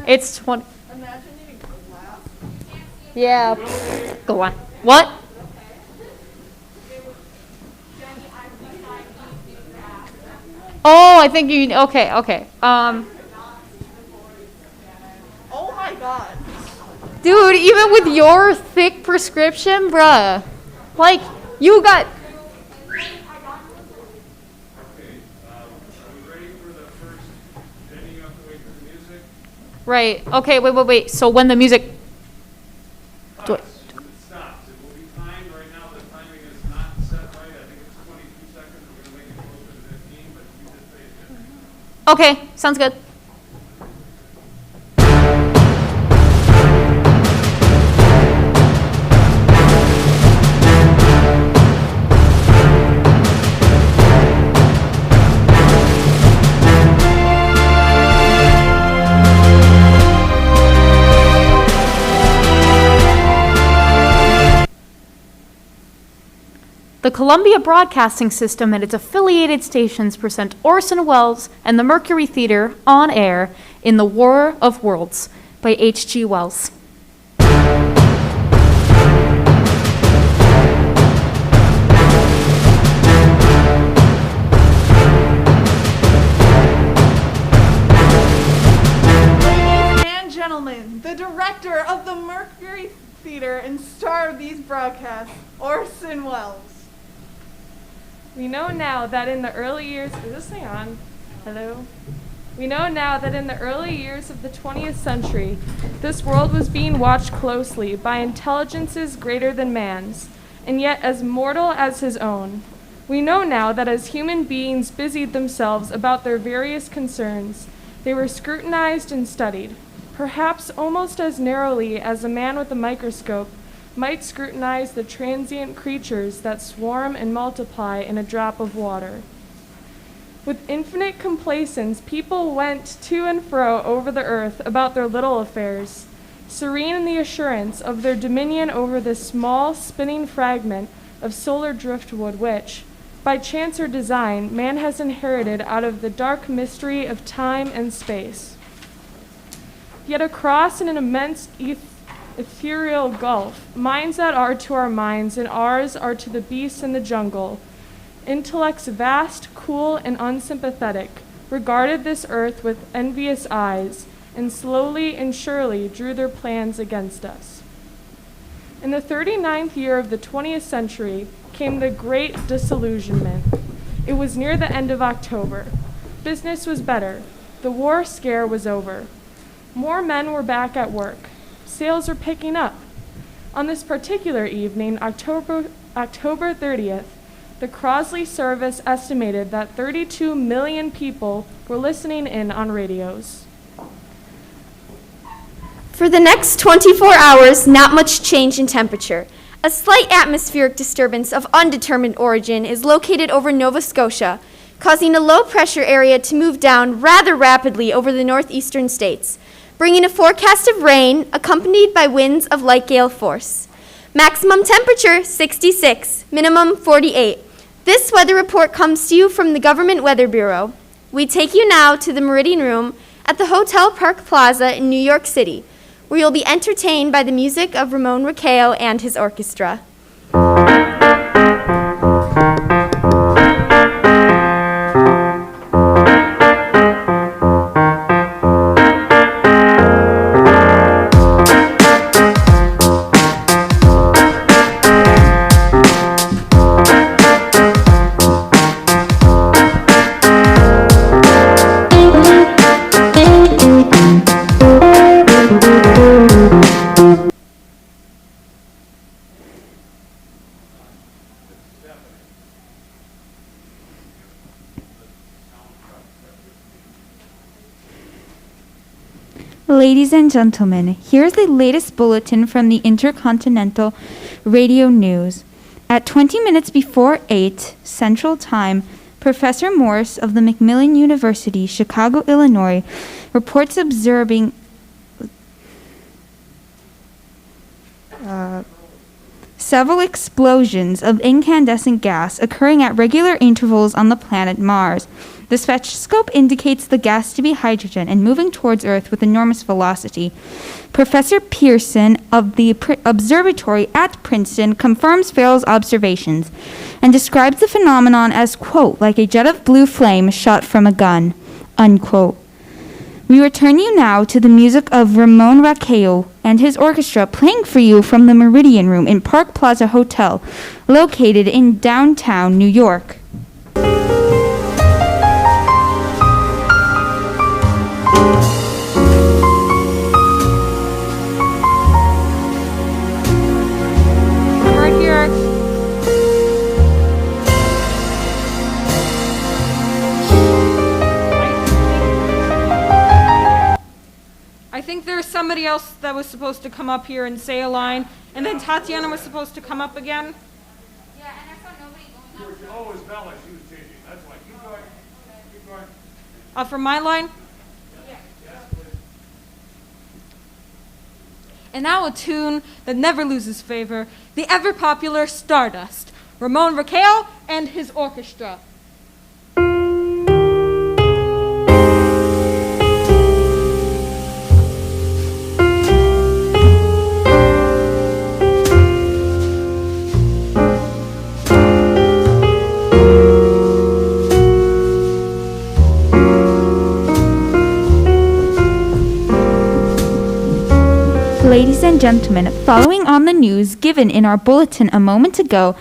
It's 20. Imagine needing glass. Yeah. Go on. What? Oh, I think you. Okay. Oh my god. Dude, even with your thick prescription, bruh, like you got. Okay, are we ready for the first? Then you have to wait for the music. Right. Okay. Wait. So when the music. Do it. It stops. It will be timed. Right now the timing is not set right. I think it's 22 seconds. We're going to make it closer to 15, but you just pay attention. Okay. Sounds good. The Columbia Broadcasting System and its affiliated stations present Orson Welles and the Mercury Theater on air in The War of Worlds by H.G. Wells. Ladies and gentlemen, the director of the Mercury Theater and star of these broadcasts, Orson Welles. We know now that in the early years, is this thing on? Hello? We know now that in the early years of the 20th century, this world was being watched closely by intelligences greater than man's, and yet as mortal as his own. We know now that as human beings busied themselves about their various concerns, they were scrutinized and studied, perhaps almost as narrowly as a man with a microscope might scrutinize the transient creatures that swarm and multiply in a drop of water. With infinite complacence, people went to and fro over the earth about their little affairs, serene in the assurance of their dominion over this small, spinning fragment of solar driftwood which, by chance or design, man has inherited out of the dark mystery of time and space. Yet across an immense ethereal gulf, minds that are to our minds and ours are to the beasts in the jungle, intellects vast, cool, and unsympathetic, regarded this earth with envious eyes, and slowly and surely drew their plans against us. In the 39th year of the 20th century came the Great Disillusionment. It was near the end of October. Business was better. The war scare was over. More men were back at work. Sales are picking up. On this particular evening, October 30th, the Crosley service estimated that 32 million people were listening in on radios. For the next 24 hours, not much change in temperature. A slight atmospheric disturbance of undetermined origin is located over Nova Scotia, causing a low-pressure area to move down rather rapidly over the northeastern states, bringing a forecast of rain accompanied by winds of light gale force. Maximum temperature 66, minimum 48. This weather report comes to you from the Government Weather Bureau. We take you now to the Meridian Room at the Hotel Park Plaza in New York City, where you'll be entertained by the music of Ramon Raquel and his orchestra. Ladies and gentlemen, here's the latest bulletin from the Intercontinental Radio News. At 20 minutes before 8 Central Time, Professor Morse of the Macmillan University, Chicago, Illinois, reports observing several explosions of incandescent gas occurring at regular intervals on the planet Mars. The spectroscope indicates the gas to be hydrogen and moving towards Earth with enormous velocity. Professor Pearson of the observatory at Princeton confirms Farrell's observations and describes the phenomenon as, quote, like a jet of blue flame shot from a gun, unquote. We return you now to the music of Ramon Raquel and his orchestra playing for you from the Meridian Room in Park Plaza Hotel, located in downtown New York. Right here. I think there's somebody else that was supposed to come up here and say a line, and then Tatiana was supposed to come up again. Oh, it was Bella, she was changing, that's why. Keep going. For my line? Yes, please. And now a tune that never loses favor, the ever-popular Stardust, Ramon Raquel and his orchestra. Ladies and gentlemen, following on the news given in our bulletin a moment ago,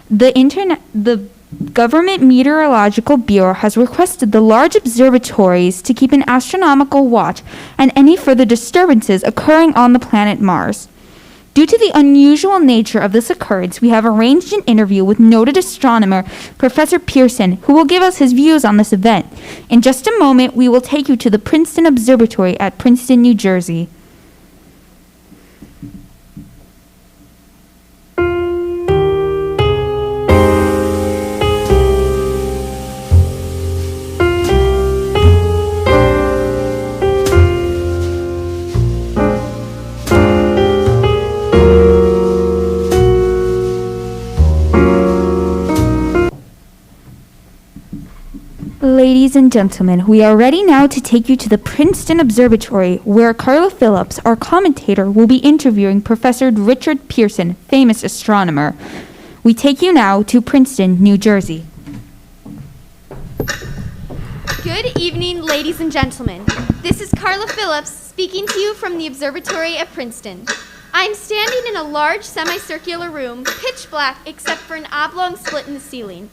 the Government Meteorological Bureau has requested the large observatories to keep an astronomical watch on any further disturbances occurring on the planet Mars. Due to the unusual nature of this occurrence, we have arranged an interview with noted astronomer Professor Pearson, who will give us his views on this event. In just a moment, we will take you to the Princeton Observatory at Princeton, New Jersey. Ladies and gentlemen, we are ready now to take you to the Princeton Observatory, where Carla Phillips, our commentator, will be interviewing Professor Richard Pearson, famous astronomer. We take you now to Princeton, New Jersey. Good evening, ladies and gentlemen. This is Carla Phillips speaking to you from the observatory at Princeton. I'm standing in a large semicircular room, pitch black except for an oblong slit in the ceiling.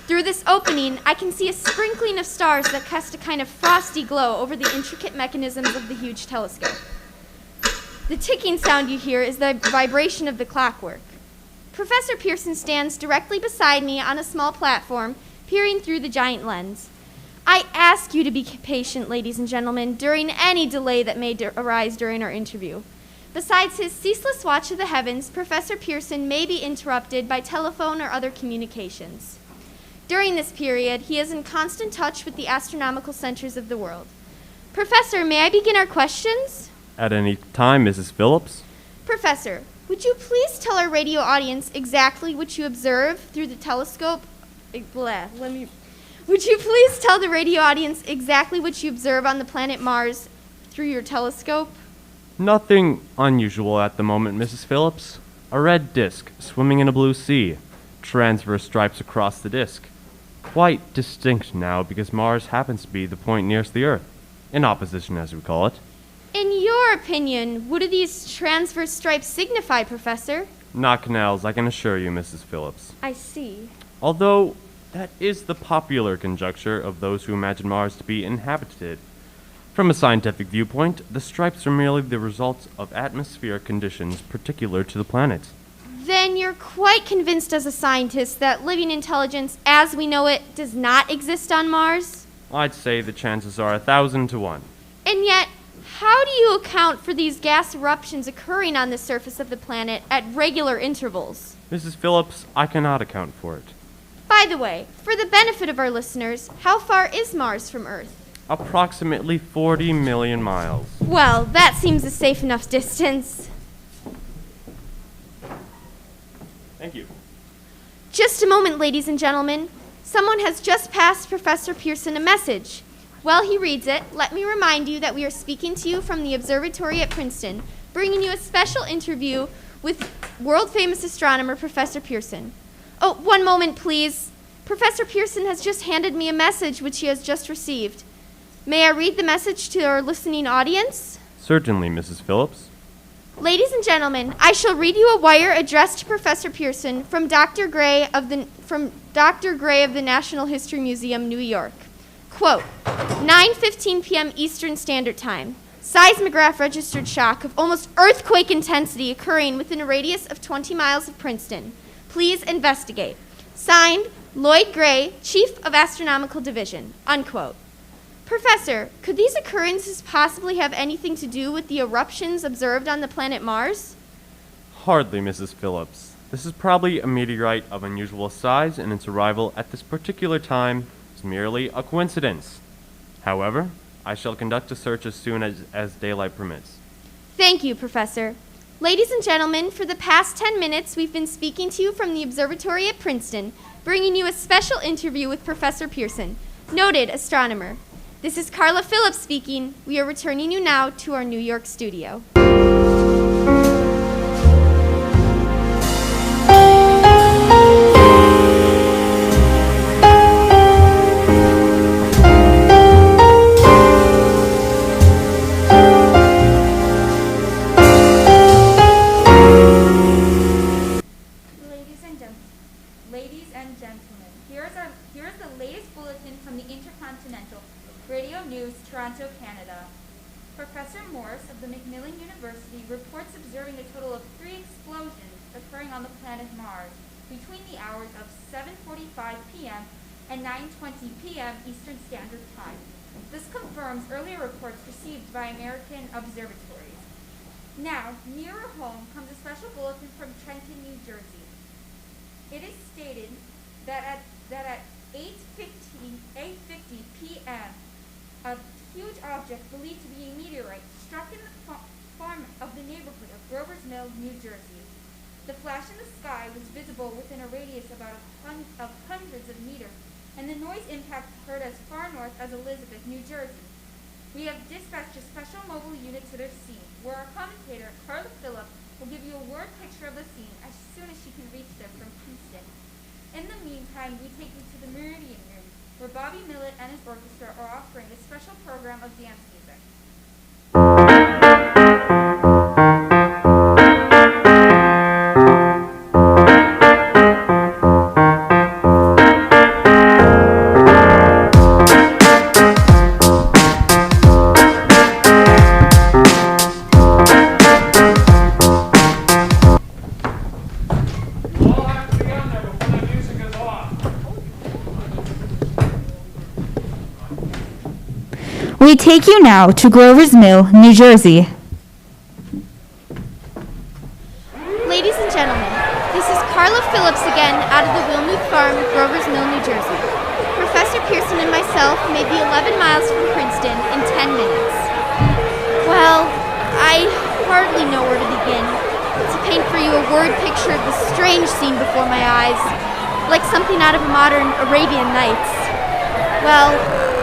Through this opening, I can see a sprinkling of stars that cast a kind of frosty glow over the intricate mechanisms of the huge telescope. The ticking sound you hear is the vibration of the clockwork. Professor Pearson stands directly beside me on a small platform, peering through the giant lens. I ask you to be patient, ladies and gentlemen, during any delay that may arise during our interview. Besides his ceaseless watch of the heavens, Professor Pearson may be interrupted by telephone or other communications. During this period, he is in constant touch with the astronomical centers of the world. Professor, may I begin our questions? At any time, Mrs. Phillips. Professor, would you please tell our radio audience exactly what you observe through the telescope? Would you please tell the radio audience exactly what you observe on the planet Mars through your telescope? Nothing unusual at the moment, Mrs. Phillips. A red disk swimming in a blue sea. Transverse stripes across the disk. Quite distinct now because Mars happens to be the point nearest the Earth. In opposition, as we call it. In your opinion, what do these transverse stripes signify, Professor? Not canals, I can assure you, Mrs. Phillips. I see. Although, that is the popular conjecture of those who imagine Mars to be inhabited. From a scientific viewpoint, the stripes are merely the result of atmospheric conditions particular to the planet. Then you're quite convinced as a scientist that living intelligence as we know it does not exist on Mars? I'd say the chances are 1,000 to 1. And yet, how do you account for these gas eruptions occurring on the surface of the planet at regular intervals? Mrs. Phillips, I cannot account for it. By the way, for the benefit of our listeners, how far is Mars from Earth? Approximately 40 million miles. Well, that seems a safe enough distance. Thank you. Just a moment, ladies and gentlemen. Someone has just passed Professor Pearson a message. While he reads it, let me remind you that we are speaking to you from the observatory at Princeton, bringing you a special interview with world-famous astronomer Professor Pearson. Oh, one moment, please. Professor Pearson has just handed me a message which he has just received. May I read the message to our listening audience? Certainly, Mrs. Phillips. Ladies and gentlemen, I shall read you a wire addressed to Professor Pearson from Dr. Gray of the National History Museum, New York. Quote, 9:15 p.m. Eastern Standard Time. Seismograph registered shock of almost earthquake intensity occurring within a radius of 20 miles of Princeton. Please investigate. Signed, Lloyd Gray, Chief of Astronomical Division. Unquote. Professor, could these occurrences possibly have anything to do with the eruptions observed on the planet Mars? Hardly, Mrs. Phillips. This is probably a meteorite of unusual size, and its arrival at this particular time is merely a coincidence. However, I shall conduct a search as soon as daylight permits. Thank you, Professor. Ladies and gentlemen, for the past 10 minutes, we've been speaking to you from the observatory at Princeton, bringing you a special interview with Professor Pearson, noted astronomer. This is Carla Phillips speaking. We are returning you now to our New York studio. Ladies and gentlemen, here is the latest bulletin from the Intercontinental Radio News, Toronto, Canada. Professor Morse of the Macmillan University reports observing a total of 3 explosions occurring on the planet Mars between the hours of 7:45 p.m. and 9:20 p.m. Eastern Standard Time. This confirms earlier reports received by American observatories. Now, nearer home comes a special bulletin from Trenton, New Jersey. It is stated that at 8:50 p.m., a huge object believed to be a meteorite struck in the farm of the neighborhood of Grover's Mill, New Jersey. The flash in the sky was visible within a radius of hundreds of meters, and the noise impact heard as far north as Elizabeth, New Jersey. We have dispatched a special mobile unit to their scene, where our commentator, Carla Phillips, will give you a word picture of the scene as soon as she can reach them from Princeton. In the meantime, we take you to the Meridian Room, where Bobby Millett and his orchestra are offering a special program of dance music. All have to be on there before the music is off. We take you now to Grover's Mill, New Jersey. Ladies and gentlemen, this is Carla Phillips again out of the Wilmuth Farm, Grover's Mill, New Jersey. Professor Pearson and myself may be 11 miles from Princeton in 10 minutes. Well, I hardly know where to begin to paint for you a word picture of the strange scene before my eyes, like something out of a modern Arabian Nights. Well,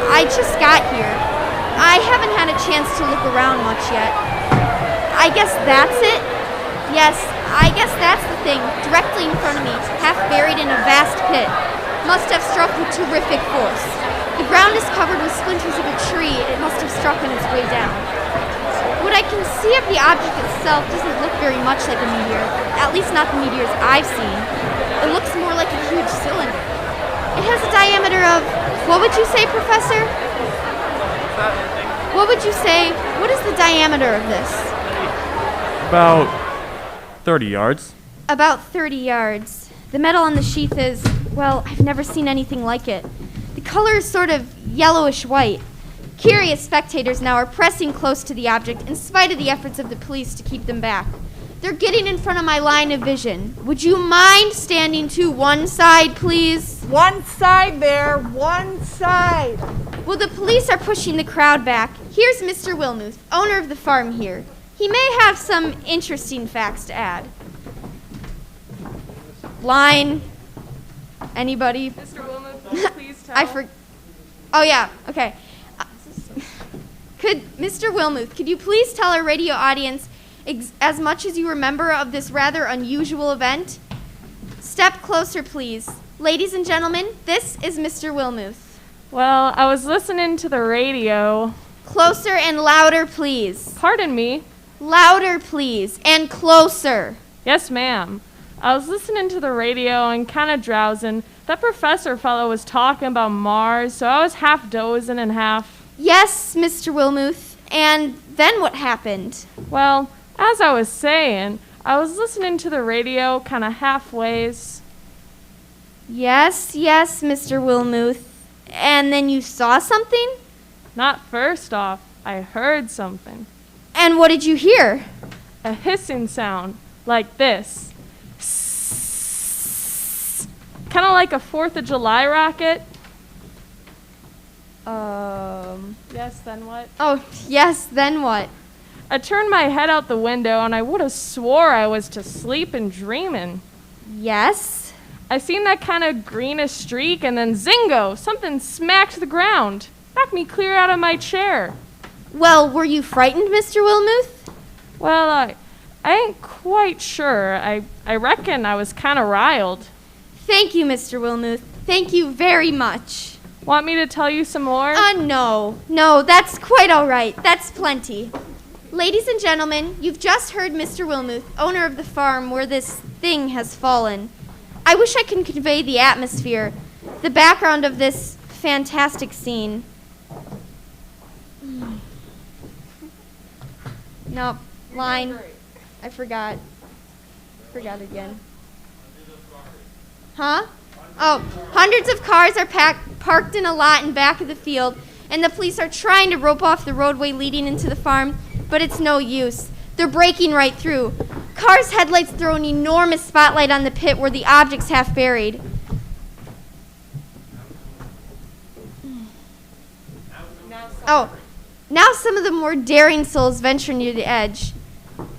I just got here. I haven't had a chance to look around much yet. I guess that's it? Yes, I guess that's the thing, directly in front of me, half buried in a vast pit. Must have struck with terrific force. The ground is covered with splinters of a tree, and it must have struck on its way down. What I can see of the object itself doesn't look very much like a meteor, at least not the meteors I've seen. It looks more like a huge cylinder. It has a diameter of, what would you say, Professor? What would you say? What is the diameter of this? About 30 yards. About 30 yards. The metal on the sheath is, well, I've never seen anything like it. The color is sort of yellowish white. Curious spectators now are pressing close to the object in spite of the efforts of the police to keep them back. They're getting in front of my line of vision. Would you mind standing to one side, please? One side there, one side. Well, the police are pushing the crowd back. Here's Mr. Wilmuth, owner of the farm here. He may have some interesting facts to add. Line. Anybody? Mr. Wilmuth, tell. Oh, yeah, okay. Mr. Wilmuth, could you please tell our radio audience as much as you remember of this rather unusual event? Step closer, please. Ladies and gentlemen, this is Mr. Wilmuth. Well, I was listening to the radio. Closer and louder, please. Pardon me? Louder, please, and closer. Yes, ma'am. I was listening to the radio and kind of drowsing. That professor fellow was talking about Mars, so I was half dozing and half... Yes, Mr. Wilmuth, and then what happened? Well, as I was saying, I was listening to the radio kind of halfways. Yes, Mr. Wilmuth. And then you saw something? Not first off, I heard something. And what did you hear? A hissing sound, like this. Kind of like a 4th of July rocket. Yes, then what? Oh, yes, then what? I turned my head out the window and I would have swore I was to sleep and dreaming. Yes? I seen that kind of greenish streak and then zingo, something smacked the ground. Knocked me clear out of my chair. Well, were you frightened, Mr. Wilmuth? Well, I ain't quite sure. I reckon I was kind of riled. Thank you, Mr. Wilmuth. Thank you very much. Want me to tell you some more? No, that's quite all right. That's plenty. Ladies and gentlemen, you've just heard Mr. Wilmuth, owner of the farm where this thing has fallen. I wish I could convey the atmosphere, the background of this fantastic scene. Nope, line. I forgot. Forgot again. Huh? Oh, hundreds of cars are parked in a lot in back of the field, and the police are trying to rope off the roadway leading into the farm, but it's no use. They're breaking right through. Cars' headlights throw an enormous spotlight on the pit where the object's half buried. Oh, now some of the more daring souls venture near the edge.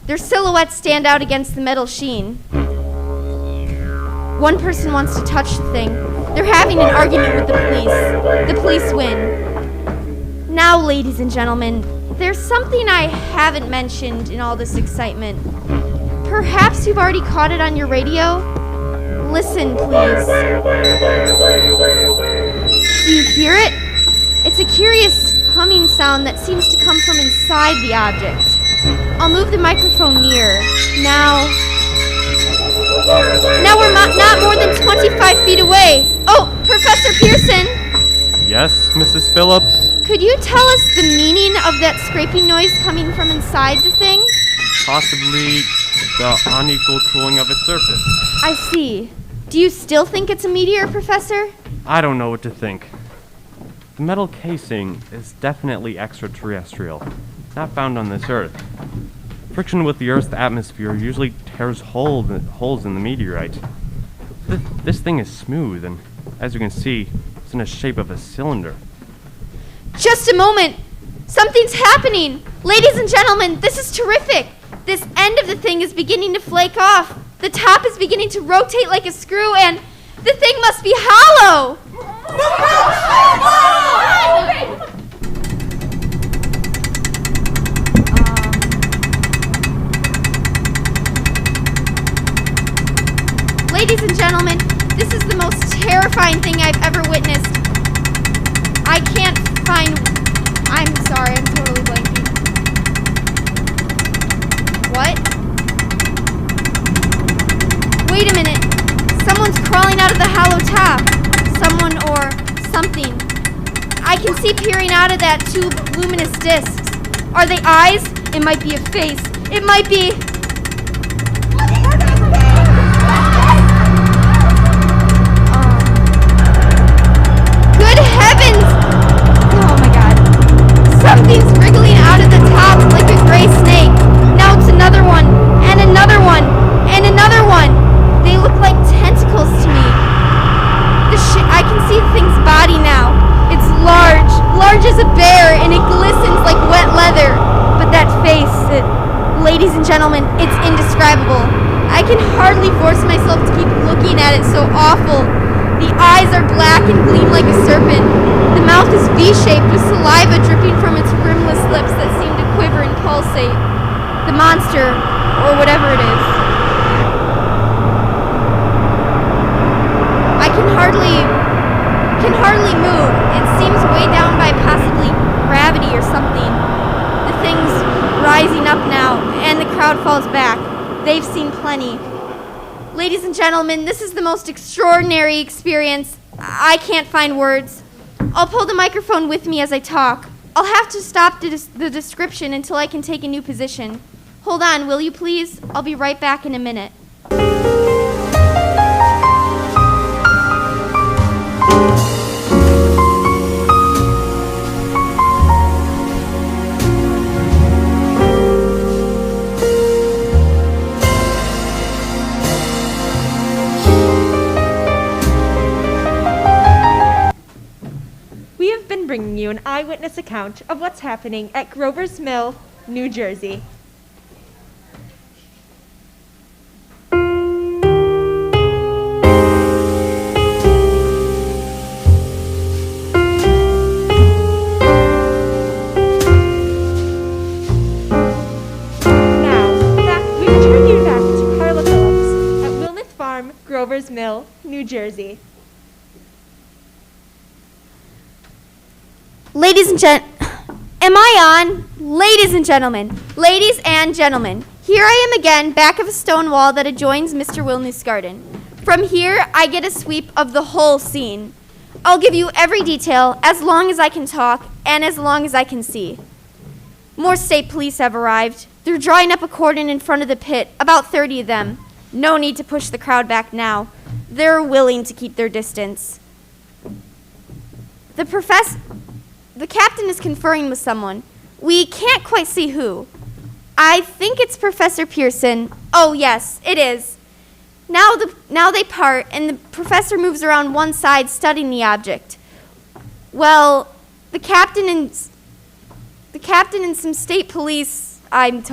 Their silhouettes stand out against the metal sheen. One person wants to touch the thing. They're having an argument with the police. The police win. Now, ladies and gentlemen, there's something I haven't mentioned in all this excitement. Perhaps you've already caught it on your radio? Listen, please. Do you hear it? It's a curious humming sound that seems to come from inside the object. I'll move the microphone near. Now we're not more than 25 feet away. Oh, Professor Pearson! Yes, Mrs. Phillips? Could you tell us the meaning of that scraping noise coming from inside the thing? Possibly the unequal cooling of its surface. I see. Do you still think it's a meteor, Professor? I don't know what to think. The metal casing is definitely extraterrestrial, not found on this Earth. Friction with the Earth's atmosphere usually tears holes in the meteorite. This thing is smooth, and as you can see, it's in the shape of a cylinder. Just a moment! Something's happening! Ladies and gentlemen, this is terrific! This end of the thing is beginning to flake off. The top is beginning to rotate like a screw, and the thing must be hollow! Ladies and gentlemen, this is the most terrifying thing I've ever witnessed. I can't find... I'm sorry, I'm totally blanking. What? Wait a minute. Someone's crawling out of the hollow top. Someone or something. I can see peering out of that two luminous discs. Are they eyes? It might be a face. It might be... Good heavens! Oh my god. Something's wriggling out of the top like a gray snake. Now it's another one, and another one, and another one. They look like tentacles to me. I can see the thing's body now. It's large as a bear, and it glistens like wet leather. But that face, ladies and gentlemen, it's indescribable. I can hardly force myself to keep looking at it, so awful. The eyes are black and gleam like a serpent. The mouth is V-shaped with saliva dripping from its rimless lips that seem to quiver and pulsate. The monster, or whatever it is. I can hardly move. It seems way down by possibly gravity or something. The thing's rising up now, and the crowd falls back. They've seen plenty. Ladies and gentlemen, this is the most extraordinary experience. I can't find words. I'll pull the microphone with me as I talk. I'll have to stop the description until I can take a new position. Hold on, will you please? I'll be right back in a minute. Bringing you an eyewitness account of what's happening at Grover's Mill, New Jersey. We return you back to Carla Phillips at Wilmeth Farm, Grover's Mill, New Jersey. Ladies and gentlemen, here I am again, back of a stone wall that adjoins Mr. Wilney's garden. From here, I get a sweep of the whole scene. I'll give you every detail as long as I can talk and as long as I can see. More state police have arrived. They're drawing up a cordon in front of the pit, about 30 of them. No need to push the crowd back now. They're willing to keep their distance. The captain is conferring with someone. We can't quite see who. I think it's Professor Pearson. Oh, yes, it is. Now they part, and the professor moves around one side studying the object. Well, the captain and some state police, advance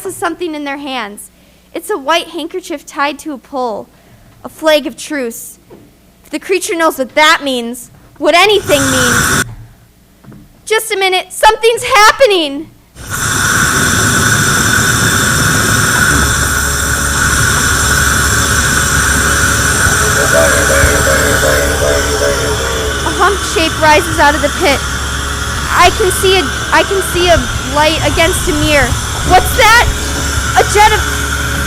with something in their hands. It's a white handkerchief tied to a pole, a flag of truce. If the creature knows what that means, what anything means. Just a minute, something's happening! A hump shape rises out of the pit. I can see a light against a mirror. What's that? A jet of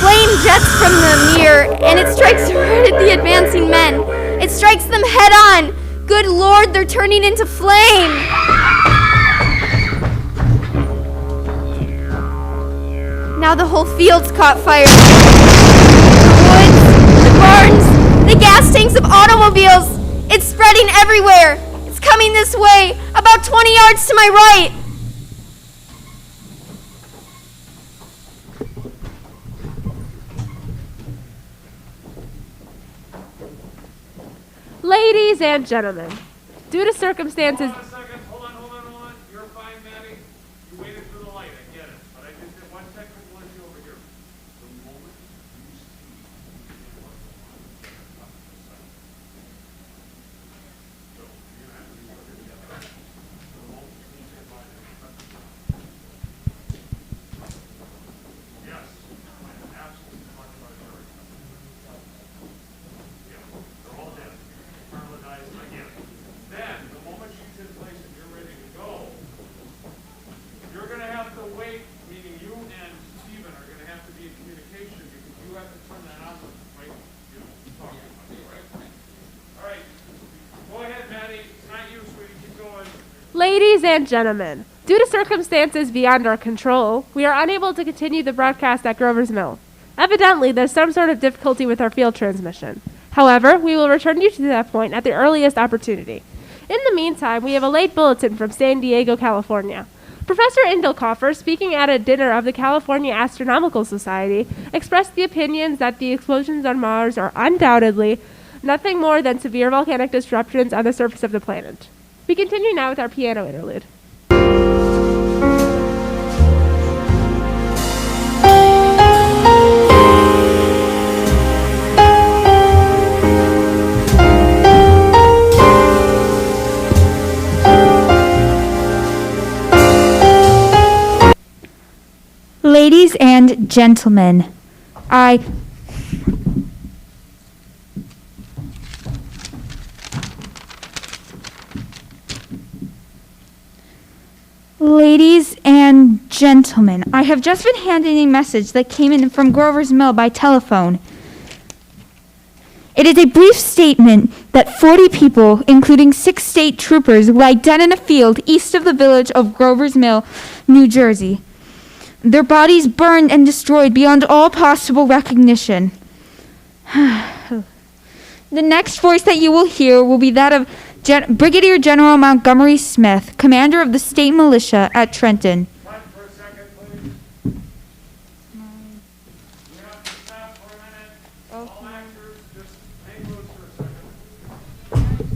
flame jets from the mirror, and it strikes right at the advancing men. It strikes them head on. Good Lord, they're turning into flame! Now the whole field's caught fire. The woods, the barns, the gas tanks of automobiles. It's spreading everywhere. It's coming this way, about 20 yards to my right. Ladies and gentlemen, due to circumstances... Hold on a second. Hold on. You're fine, Maddie. You waited for the light. I get it. But I just did one technical issue over here. The moment you see what's on so you're going to have to be put together. The moment you see it, yes, I am absolutely talking about it. Yeah, they're all dead. Carla dies again. Then, the moment she's in place and you're ready to go, you're going to have to wait, meaning you and Stephen are going to have to be in communication because you have to turn that on with, right? Talking about it, right? All right. Go ahead, Maddie. It's not you, sweetie. Keep going. Ladies and gentlemen, due to circumstances beyond our control, we are unable to continue the broadcast at Grover's Mill. Evidently, there's some sort of difficulty with our field transmission. However, we will return you to that point at the earliest opportunity. In the meantime, we have a late bulletin from San Diego, California. Professor Indelkoffer, speaking at a dinner of the California Astronomical Society, expressed the opinions that the explosions on Mars are undoubtedly nothing more than severe volcanic disruptions on the surface of the planet. We continue now with our piano interlude. Ladies and gentlemen, Ladies and gentlemen, I have just been handed a message that came in from Grover's Mill by telephone. It is a brief statement that 40 people, including 6 state troopers, lie dead in a field east of the village of Grover's Mill, New Jersey. Their bodies burned and destroyed beyond all possible recognition. The next voice that you will hear will be that of Brigadier General Montgomery Smith, commander of the state militia at Trenton. Quiet for a second, please. We have to stop for a minute. All actors, just hang loose for a second.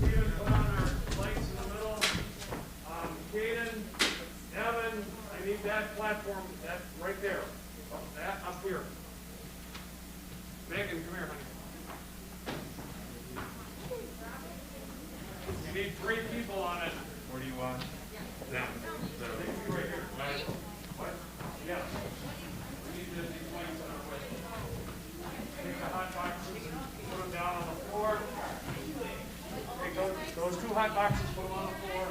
Steven, put on our lights in the middle. Caden, Evan, I need that platform, that right there. Oh, that up here. Megan, come here, honey. You need 3 people on it. Where do you want? Down. So, right here, right? What? Yeah. We need these lights on our way. Take the hot boxes and put them down on the floor. Take those 2 hot boxes, put them on the floor.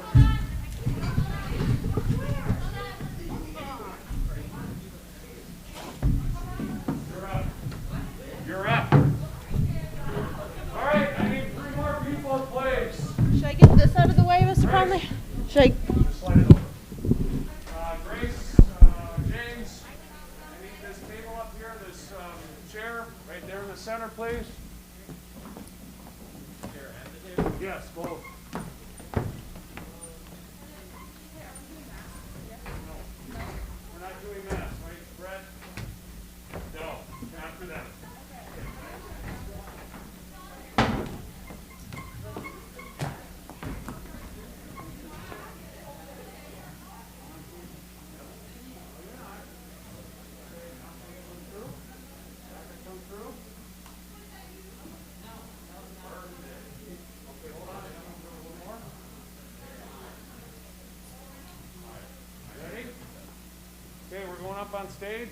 You're up. You're up. All right, I need 3 more people, please. Should I get this out of the way, Mr. Conley? Should I? Just slide it over. Grace, James, I need this table up here, this chair, right there in the center, please. Chair and the table? Yes, both. No, we're not doing that, right, Brett? No, not for that. Ready? Okay, we're going up on stage.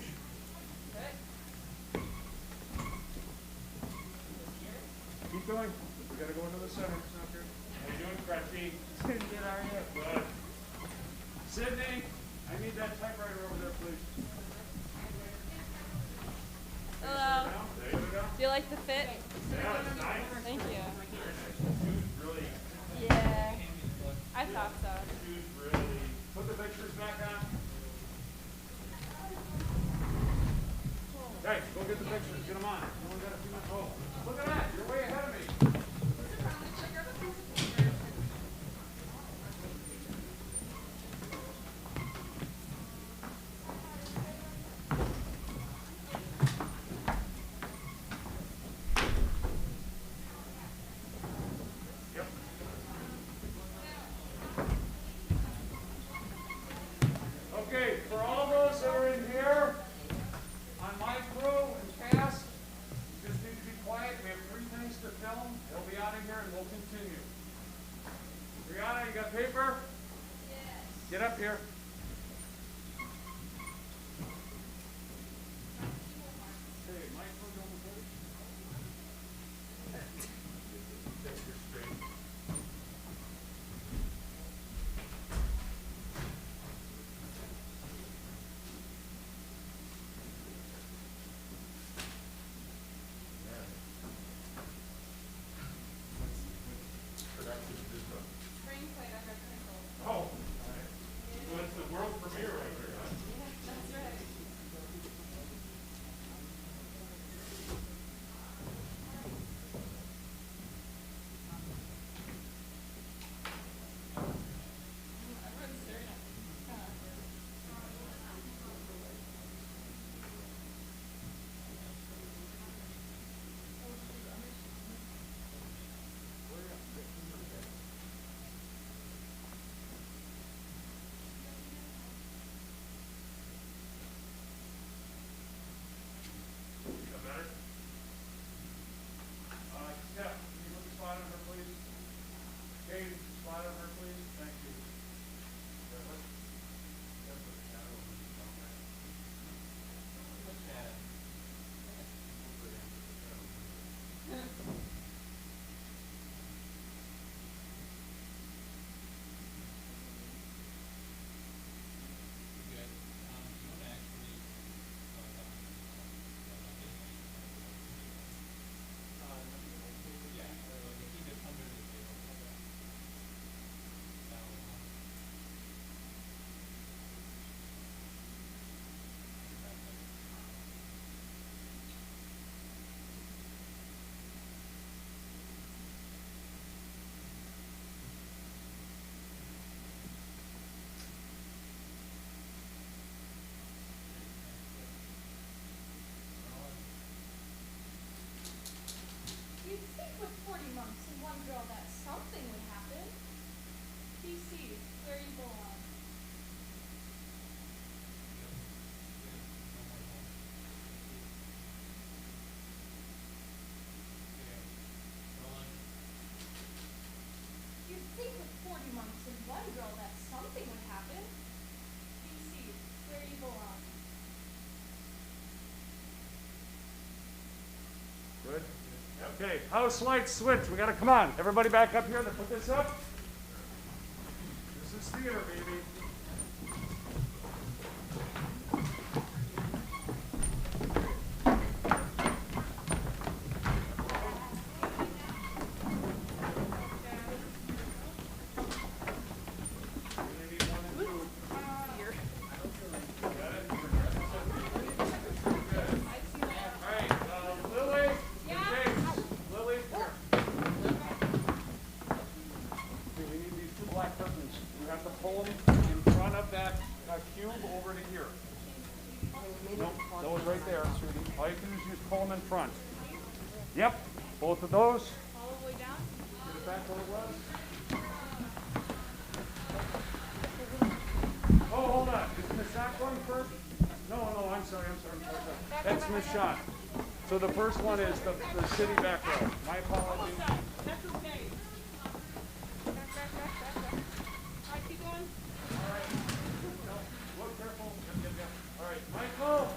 Keep going. We gotta go into the center. How you doing, Crutchy? Good, how are you? Good. Sydney, I need that typewriter over there, please. Hello. There you go. Do you like the fit? Yeah, it's nice. Thank you. Shoes really, Yeah. I thought so. shoes really. Put the pictures back on. Guys, go get the pictures. Get them on. You only got a few minutes. Oh, look at that. You're way ahead of me. Yep. Okay, for all those that are in here, on my crew and cast, you just need to be quiet. We have 3 things to film. They'll be out of here and we'll continue. Brianna, you got paper? Yes. Get up here. Okay, my crew, don't move. You're straight. Oh, all right. Good. Okay, house lights switch. We gotta come on. Everybody back up here to put this up. This is theater, baby. In front. Yep, both of those. All the way down? Get it back where it was. Oh, hold on. Is Miss Shot going first? No, I'm sorry. That's Miss Shot. So the first one is the city back row. My apologies. That's okay. All right, keep going. All right. No, look careful. Yep. All right, Michael.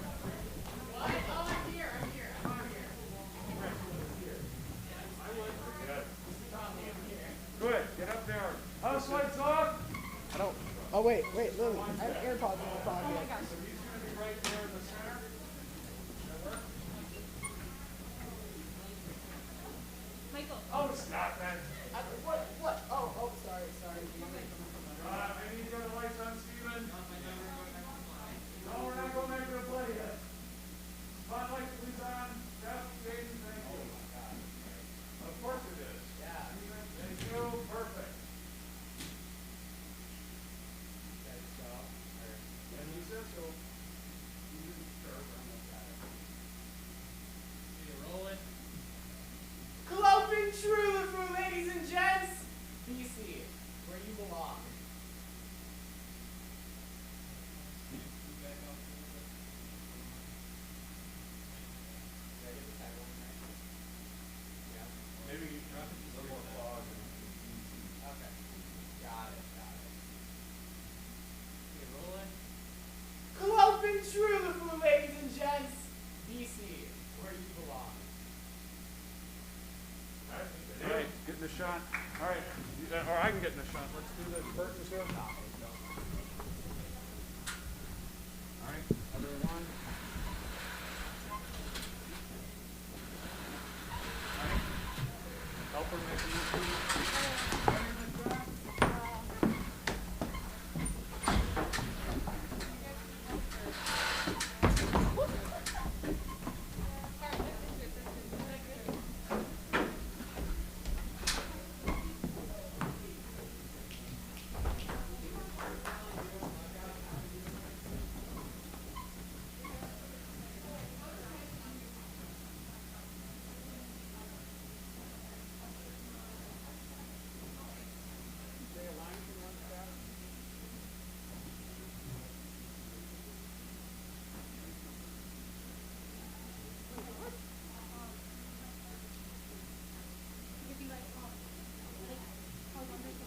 Good. Get up there. House lights off. I don't. Oh wait, Lily. I have AirPods in my pocket. So he's going to be right there in the center. That work? Michael. Oh, stop that. What? Oh, sorry. I need to get the lights on, Steven. No, we're not going back to the play yet. Spotlight, please on. Jeff, Jason, thank you. Of course it is. Yeah. Thank you. Perfect. And he says so. Clothing truly for ladies and gents. BC, where you belong. Maybe you drop it a little more applause. Okay. Got it. Okay, rolling. Clothing truly for ladies and gents. BC, where you belong. All right, getting the shot. All right, or I can get in the shot. Let's do the curtains here. All right, other one. All right, help her make the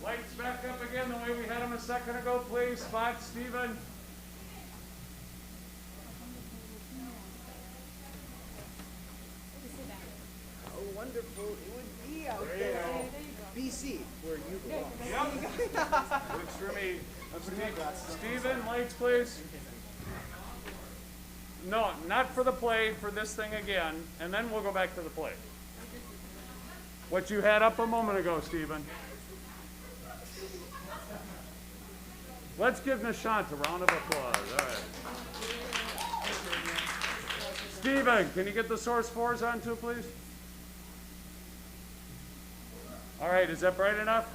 lights back up again the way we had them a second ago, please. Spot, Steven. How wonderful it would be out there. BC, where you belong. Yep. Works for me. Steven, lights, please. No, not for the play, for this thing again, and then we'll go back to the play. What you had up a moment ago, Steven. Let's give Nishant a round of applause. All right. Steven, can you get the source 4s on too, please? All right, is that bright enough?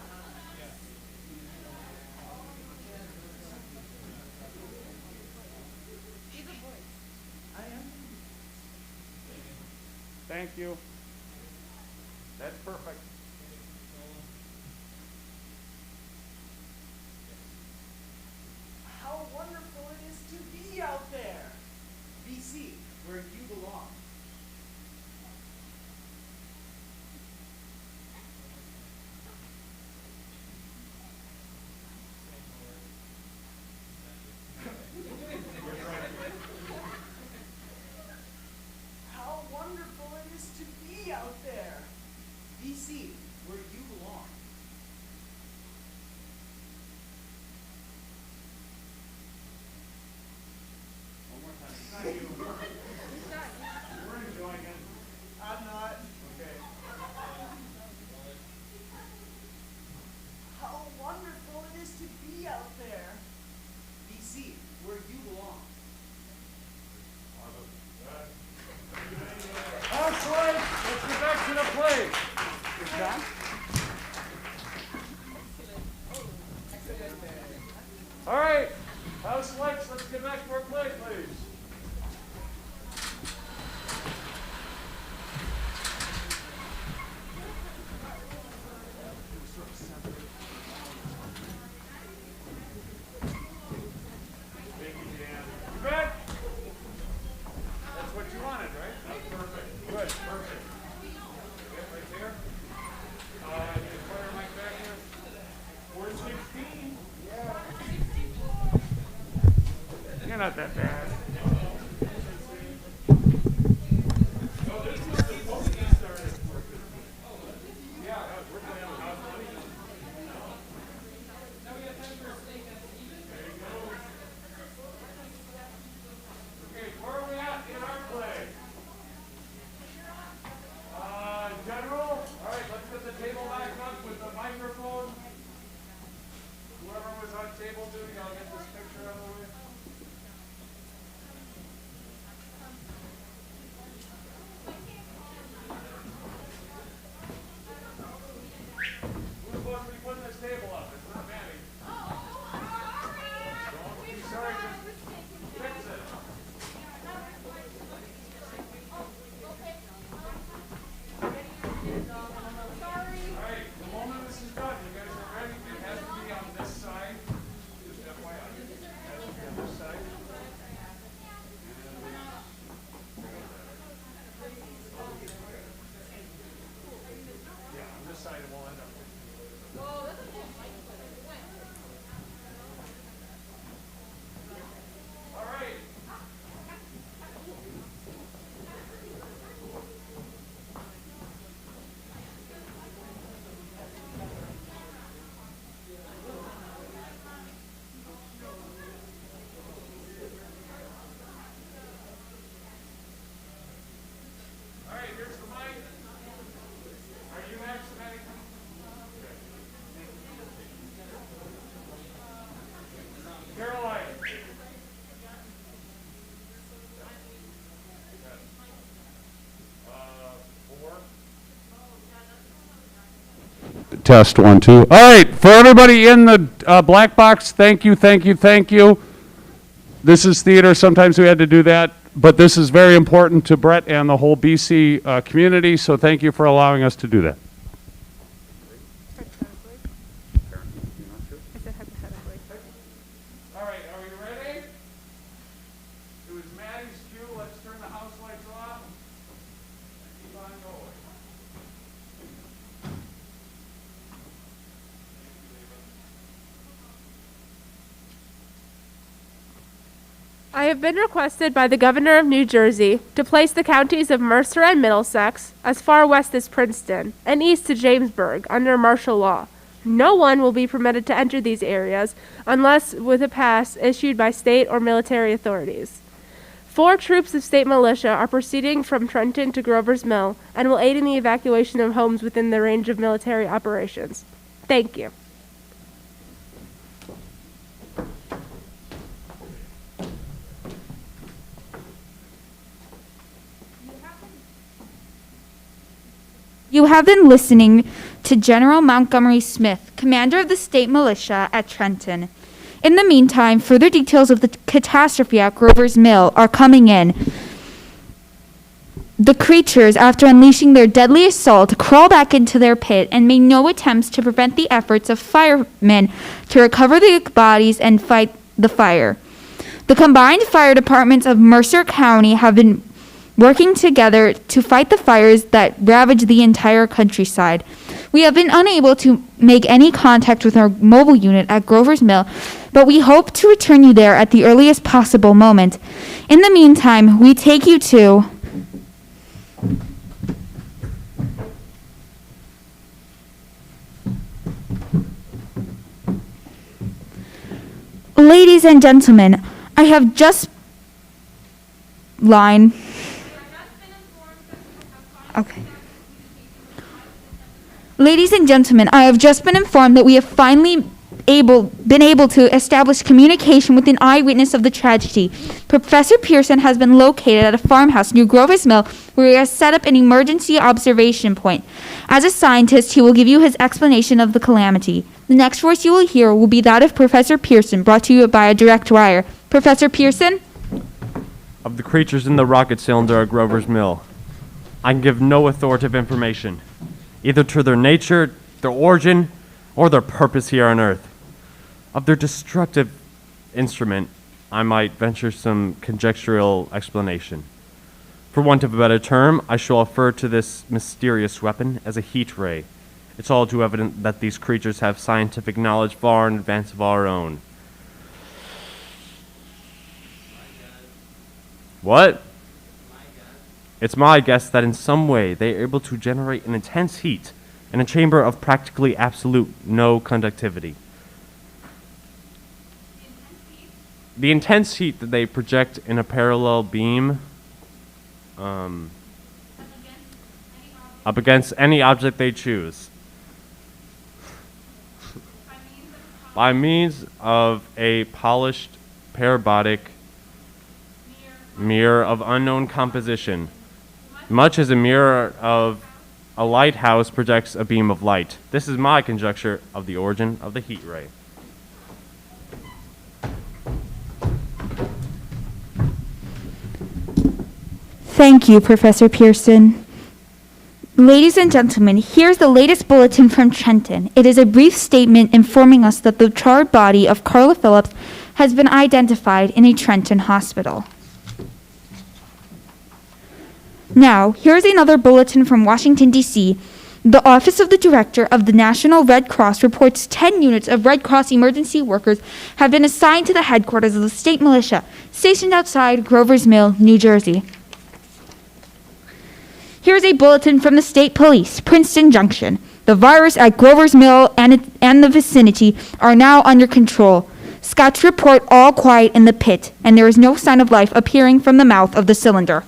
Thank you. That's perfect. How wonderful it is to be out there. BC, where you belong. How wonderful it is to be out there. We're enjoying it. I'm not. Okay. How wonderful it is to be out there. BC, where you belong. Housewives, let's get back to the play. All right, housewives, let's get back to our play, please. Thank you, Dan. You bet. That's what you wanted, right? That's perfect. Good, perfect. Okay, right there. You put her mic back here. 416. Yeah. You're not that bad. Oh, this is supposed to get started. Yeah, we're playing on house money. There you go. Okay, where are we at in our play? General, all right, let's get the table back up with the microphone. Whoever was on table duty, I'll get this picture out of the way. Who's supposed to be putting this table up? It's not Manny. Don't be sorry, just fix it. All right, the moment this is done, you guys are ready. It has to be on this side. Just FYI. It has to be on this side. Yeah, on this side it will end up. All right. All right, here's the mic. Are you next, Maddie? Caroline. Four. Test 1, 2. All right, for everybody in the black box, thank you, thank you, thank you. This is theater. Sometimes we had to do that, but this is very important to Brett and the whole BC community, so thank you for allowing us to do that. All right, are we ready? It was Maddie's cue. Let's turn the house lights off. Keep on going. I have been requested by the Governor of New Jersey to place the counties of Mercer and Middlesex, as far west as Princeton, and east to Jamesburg, under martial law. No one will be permitted to enter these areas unless with a pass issued by state or military authorities. 4 troops of state militia are proceeding from Trenton to Grover's Mill and will aid in the evacuation of homes within the range of military operations. Thank you. You have been listening to General Montgomery Smith, commander of the state militia at Trenton. In the meantime, further details of the catastrophe at Grover's Mill are coming in. The creatures, after unleashing their deadly assault, crawl back into their pit and made no attempts to prevent the efforts of firemen to recover the bodies and fight the fire. The combined fire departments of Mercer County have been working together to fight the fires that ravage the entire countryside. We have been unable to make any contact with our mobile unit at Grover's Mill, but we hope to return you there at the earliest possible moment. In the meantime, we take you to Ladies and gentlemen, I have just line. Okay. Ladies and gentlemen, I have just been informed that we have finally been able to establish communication with an eyewitness of the tragedy. Professor Pearson has been located at a farmhouse near Grover's Mill where he has set up an emergency observation point. As a scientist, he will give you his explanation of the calamity. The next voice you will hear will be that of Professor Pearson, brought to you by a direct wire. Professor Pearson? Of the creatures in the rocket cylinder at Grover's Mill, I can give no authoritative information, either to their nature, their origin, or their purpose here on Earth. Of their destructive instrument, I might venture some conjectural explanation. For want of a better term, I shall refer to this mysterious weapon as a heat ray. It's all too evident that these creatures have scientific knowledge far in advance of our own. What? It's my guess that in some way they are able to generate an intense heat in a chamber of practically absolute no conductivity. The intense heat that they project in a parallel beam up against any object they choose. By means of a polished parabolic mirror of unknown composition, much as a mirror of a lighthouse projects a beam of light. This is my conjecture of the origin of the heat ray. Thank you, Professor Pearson. Ladies and gentlemen, here's the latest bulletin from Trenton. It is a brief statement informing us that the charred body of Carla Phillips has been identified in a Trenton hospital. Now, here's another bulletin from Washington, D.C. The Office of the Director of the National Red Cross reports 10 units of Red Cross emergency workers have been assigned to the headquarters of the state militia, stationed outside Grover's Mill, New Jersey. Here's a bulletin from the state police, Princeton Junction. The virus at Grover's Mill and the vicinity are now under control. Scouts report all quiet in the pit, and there is no sign of life appearing from the mouth of the cylinder.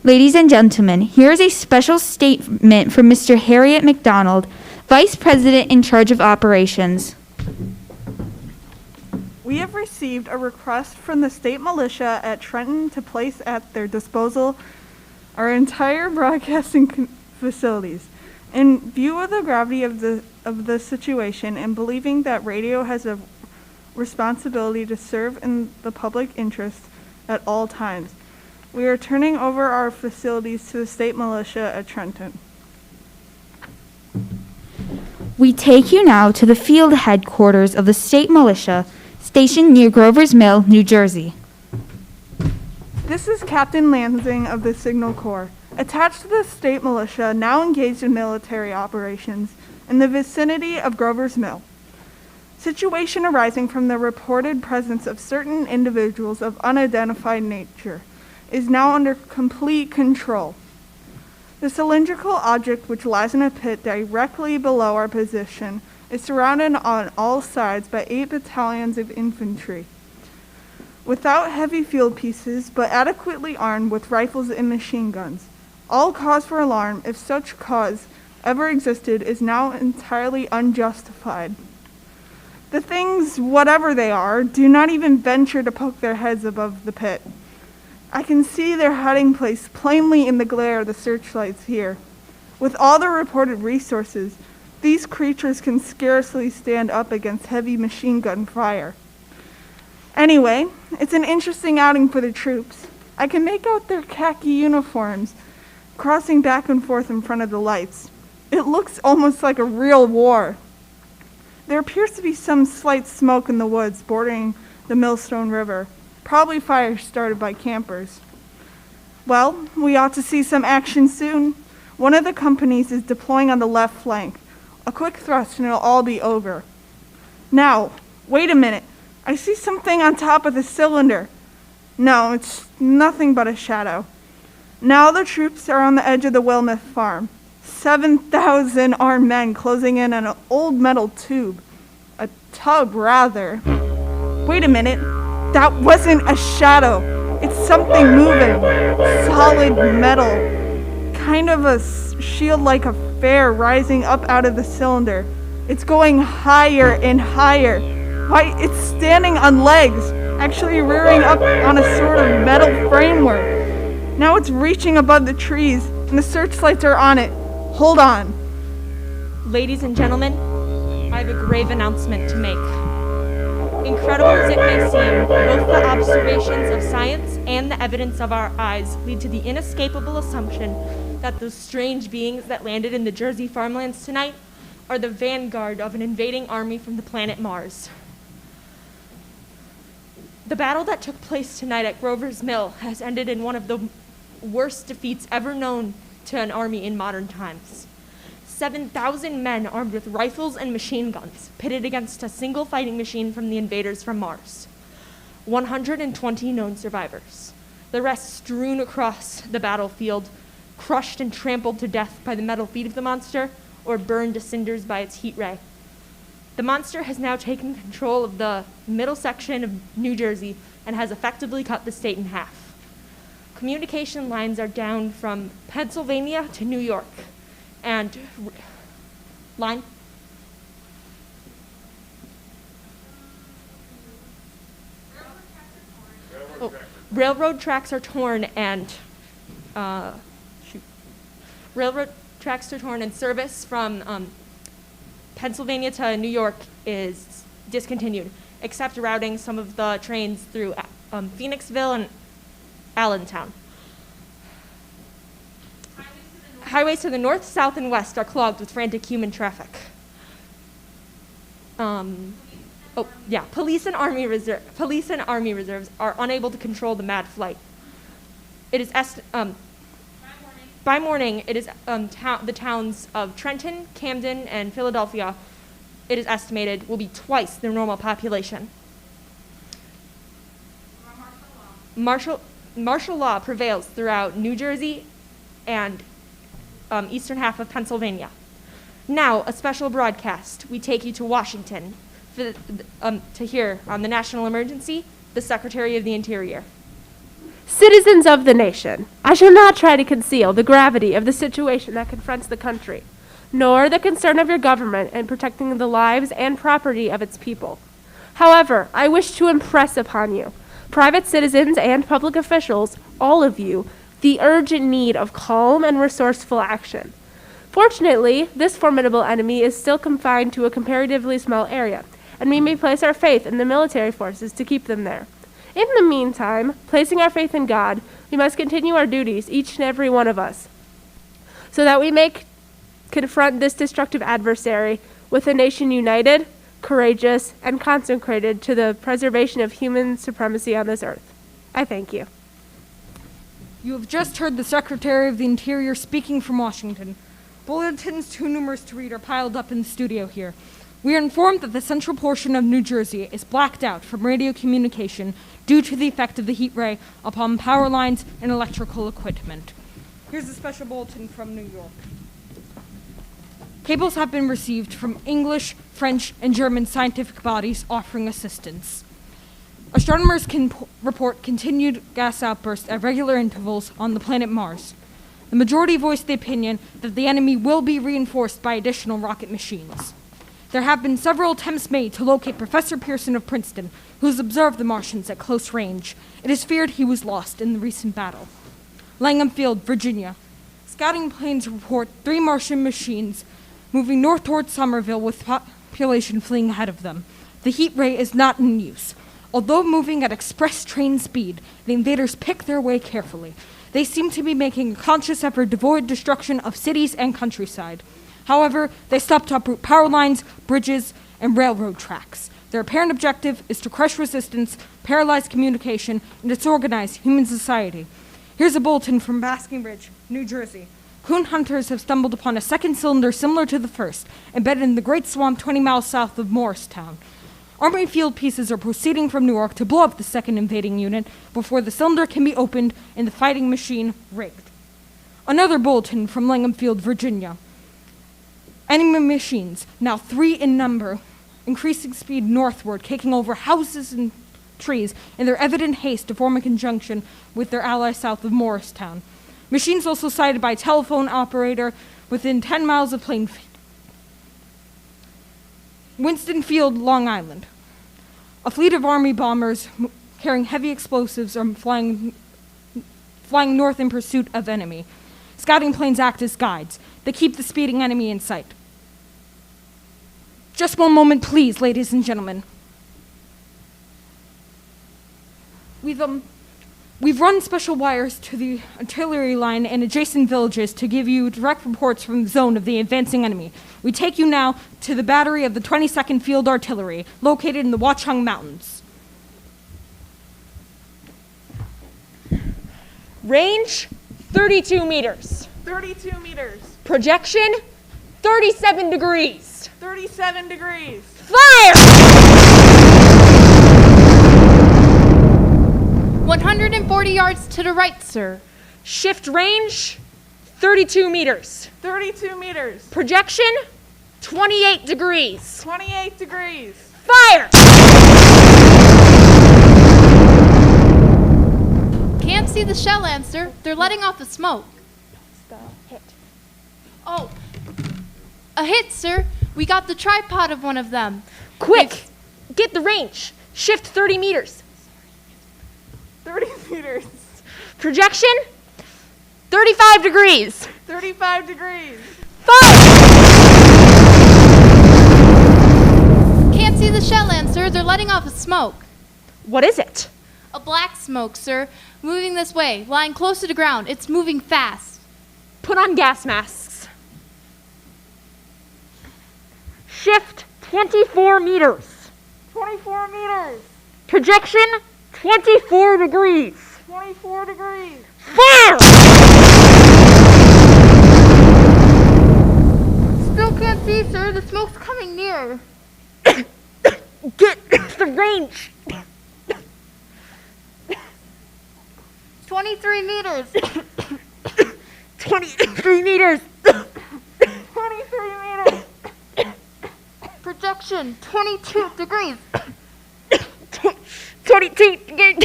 Ladies and gentlemen, here is a special statement from Mr. Harriet McDonald, Vice President in charge of operations. We have received a request from the state militia at Trenton to place at their disposal our entire broadcasting facilities. In view of the gravity of the situation and believing that radio has a responsibility to serve in the public interest at all times, we are turning over our facilities to the state militia at Trenton. We take you now to the field headquarters of the state militia, stationed near Grover's Mill, New Jersey. This is Captain Lansing of the Signal Corps, attached to the state militia now engaged in military operations in the vicinity of Grover's Mill. Situation arising from the reported presence of certain individuals of unidentified nature is now under complete control. The cylindrical object, which lies in a pit directly below our position, is surrounded on all sides by 8 battalions of infantry. Without heavy field pieces, but adequately armed with rifles and machine guns. All cause for alarm, if such cause ever existed, is now entirely unjustified. The things, whatever they are, do not even venture to poke their heads above the pit. I can see their hiding place plainly in the glare of the searchlights here. With all the reported resources, these creatures can scarcely stand up against heavy machine gun fire. Anyway, it's an interesting outing for the troops. I can make out their khaki uniforms crossing back and forth in front of the lights. It looks almost like a real war. There appears to be some slight smoke in the woods bordering the Millstone River, probably fire started by campers. Well, we ought to see some action soon. One of the companies is deploying on the left flank. A quick thrust and it'll all be over. Now, wait a minute. I see something on top of the cylinder. No, it's nothing but a shadow. Now the troops are on the edge of the Wilmeth farm. 7,000 armed men closing in on an old metal tube. A tub, rather. Wait a minute. That wasn't a shadow. It's something moving. Solid metal. Kind of a shield-like affair rising up out of the cylinder. It's going higher and higher. Why, it's standing on legs, actually rearing up on a sort of metal framework. Now it's reaching above the trees, and the searchlights are on it. Hold on. Ladies and gentlemen, I have a grave announcement to make. Incredible as it may seem, both the observations of science and the evidence of our eyes lead to the inescapable assumption that those strange beings that landed in the Jersey farmlands tonight are the vanguard of an invading army from the planet Mars. The battle that took place tonight at Grover's Mill has ended in one of the worst defeats ever known to an army in modern times. 7,000 men armed with rifles and machine guns pitted against a single fighting machine from the invaders from Mars. 120 known survivors. The rest strewn across the battlefield, crushed and trampled to death by the metal feet of the monster, or burned to cinders by its heat ray. The monster has now taken control of the middle section of New Jersey and has effectively cut the state in half. Communication lines are down from Pennsylvania to New York, and railroad tracks are torn and railroad tracks are torn and service from Pennsylvania to New York is discontinued, except routing some of the trains through Phoenixville and Allentown. Highways to the north, south, and west are clogged with frantic human traffic. Police and army reserves are unable to control the mad flight. It is by morning, it is the towns of Trenton, Camden, and Philadelphia, it is estimated, will be twice their normal population. Martial law prevails throughout New Jersey and eastern half of Pennsylvania. Now, a special broadcast. We take you to Washington to hear on the national emergency, the Secretary of the Interior. Citizens of the nation, I shall not try to conceal the gravity of the situation that confronts the country, nor the concern of your government in protecting the lives and property of its people. However, I wish to impress upon you, private citizens and public officials, all of you, the urgent need of calm and resourceful action. Fortunately, this formidable enemy is still confined to a comparatively small area, and we may place our faith in the military forces to keep them there. In the meantime, placing our faith in God, we must continue our duties, each and every one of us, so that we may confront this destructive adversary with a nation united, courageous, and consecrated to the preservation of human supremacy on this earth. I thank you. You have just heard the Secretary of the Interior speaking from Washington. Bulletins too numerous to read are piled up in the studio here. We are informed that the central portion of New Jersey is blacked out from radio communication due to the effect of the heat ray upon power lines and electrical equipment. Here's a special bulletin from New York. Cables have been received from English, French, and German scientific bodies offering assistance. Astronomers can report continued gas outbursts at regular intervals on the planet Mars. The majority voiced the opinion that the enemy will be reinforced by additional rocket machines. There have been several attempts made to locate Professor Pearson of Princeton, who has observed the Martians at close range. It is feared he was lost in the recent battle. Langham Field, Virginia. Scouting planes report 3 Martian machines moving north toward Somerville with population fleeing ahead of them. The heat ray is not in use. Although moving at express train speed, the invaders pick their way carefully. They seem to be making a conscious effort to avoid destruction of cities and countryside. However, they stop to uproot power lines, bridges, and railroad tracks. Their apparent objective is to crush resistance, paralyze communication, and disorganize human society. Here's a bulletin from Basking Ridge, New Jersey. Coon hunters have stumbled upon a second cylinder similar to the first, embedded in the Great Swamp 20 miles south of Morristown. Army field pieces are proceeding from Newark to blow up the second invading unit before the cylinder can be opened and the fighting machine rigged. Another bulletin from Langham Field, Virginia. Enemy machines, now 3 in number, increasing speed northward, taking over houses and trees in their evident haste to form a conjunction with their allies south of Morristown. Machines also sighted by a telephone operator within 10 miles of Winston Field, Long Island. A fleet of Army bombers carrying heavy explosives are flying north in pursuit of enemy. Scouting planes act as guides. They keep the speeding enemy in sight. Just one moment, please, ladies and gentlemen. We've run special wires to the artillery line and adjacent villages to give you direct reports from the zone of the advancing enemy. We take you now to the battery of the 22nd Field Artillery, located in the Watchung Mountains. Range, 32 meters. 32 meters. Projection, 37 degrees. 37 degrees. Fire! 140 yards to the right, sir. Shift range, 32 meters. 32 meters. Projection, 28 degrees. 28 degrees. Fire! Can't see the shell answer. They're letting off a smoke. Hit. Oh, a hit, sir. We got the tripod of one of them. Quick! Get the range. Shift 30 meters. 30 meters. Projection, 35 degrees. 35 degrees. Fire! Can't see the shell answer. They're letting off a smoke. What is it? A black smoke, sir. Moving this way, lying close to the ground. It's moving fast. Put on gas masks. Shift 24 meters. 24 meters. Projection, 24 degrees. 24 degrees. Fire! Still can't see, sir. The smoke's coming near. Get the range. 23 meters. 23 meters. 23 meters. Projection, 22 degrees. 22 degrees.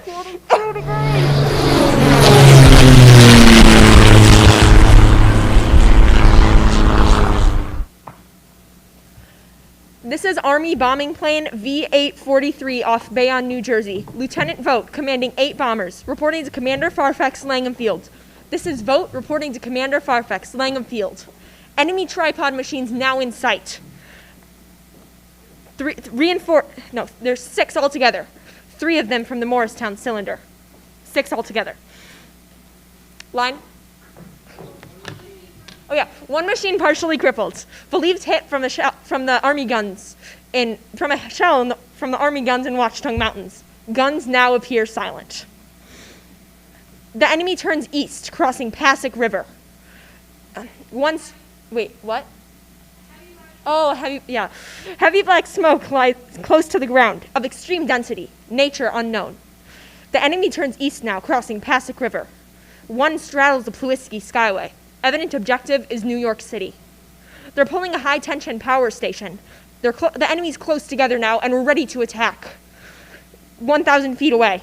22 degrees. This is Army bombing plane V-843 off Bayonne, New Jersey. Lieutenant Vogt, commanding 8 bombers, reporting to Commander Fairfax, Langham Field. This is Vogt, reporting to Commander Fairfax, Langham Field. Enemy tripod machines now in sight. There's 6 altogether. 3 of them from the Morristown cylinder. 6 altogether. Line. Oh yeah, 1 machine partially crippled. Believed hit from a shell from the Army guns from the Army guns in Watchung Mountains. Guns now appear silent. The enemy turns east, crossing Passac River. Wait, what? Oh, heavy black smoke lies close to the ground, of extreme density, nature unknown. The enemy turns east now, crossing Passac River. 1 straddles the Pulaski Skyway. Evident objective is New York City. They're pulling a high-tension power station. The enemy's close together now, and we're ready to attack. 1,000 feet away.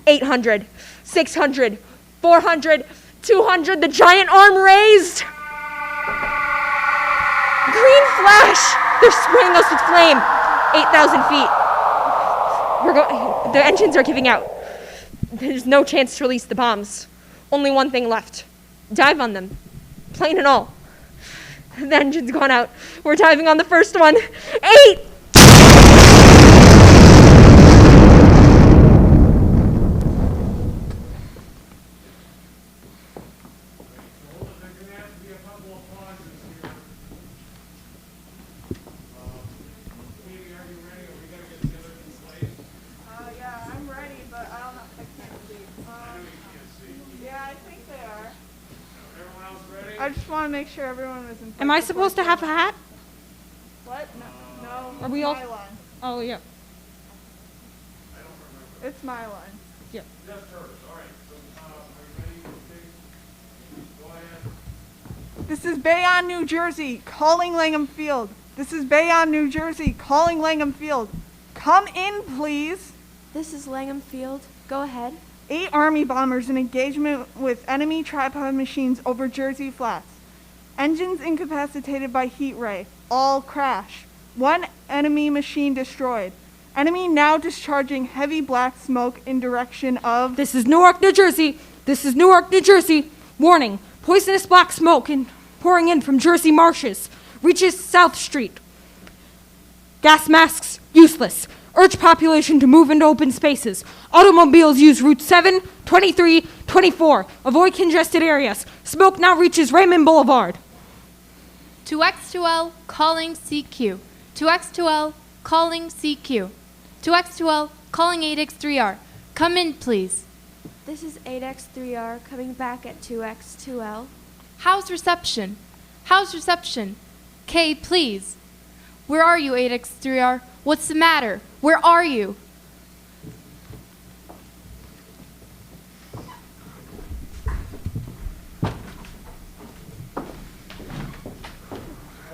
800, 600, 400, 200, the giant arm raised! Green flash! They're spraying us with flame. 8,000 feet. The engines are giving out. There's no chance to release the bombs. Only one thing left. Dive on them. Plane and all. The engine's gone out. We're diving on the first one. 8! Yeah, I'm ready, but I don't know. I can't see. Yeah, I think they are. Everyone else ready? I just want to make sure everyone was in. Am I supposed to have a hat? What? No. Are we it's all- my line. Oh, yeah. It's my line. Just hers. All right. So, are you ready? Okay. Go ahead. This is Bayonne, New Jersey, calling Langham Field. This is Bayonne, New Jersey, calling Langham Field. Come in, please. This is Langham Field. Go ahead. 8 Army bombers in engagement with enemy tripod machines over Jersey Flats. Engines incapacitated by heat ray. All crash. 1 enemy machine destroyed. Enemy now discharging heavy black smoke in direction of... This is Newark, New Jersey. This is Newark, New Jersey. Warning, poisonous black smoke pouring in from Jersey marshes. Reaches South Street. Gas masks, useless. Urge population to move into open spaces. Automobiles use routes 7, 23, 24. Avoid congested areas. Smoke now reaches Raymond Boulevard. 2X2L calling CQ. 2X2L calling CQ. 2X2L calling 8X3R. Come in, please. This is 8X3R coming back at 2X2L. How's reception? How's reception? K, please. Where are you, 8X3R? What's the matter? Where are you? All